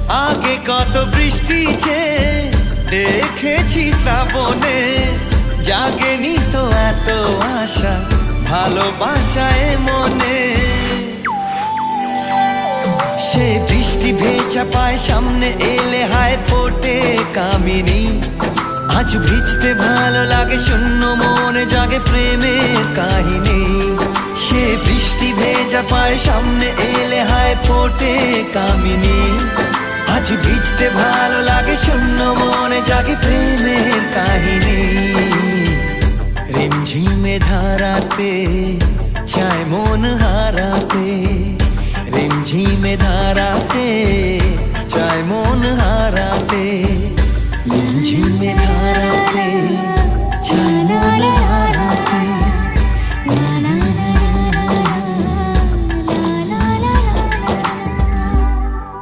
আগে কত বৃষ্টি যে দেখেছি শ্রাবণে, জাগেনি তো এত আশা ভালোবাসায় মনে। সে বৃষ্টি ভেজা পায় সামনে এলে হায় ফোটে কামিনী। আজ ভিজতে ভালো লাগে শূন্য মনে জাগে প্রেমের কাহিনী। সে বৃষ্টি ভেজা পায় সামনে এলে হায় ফোটে কামিনী। আজ ভিজতে ভালো লাগে শূন্য মনে জাগে প্রেমের কাহিনী। রিমঝিমে ধারাতে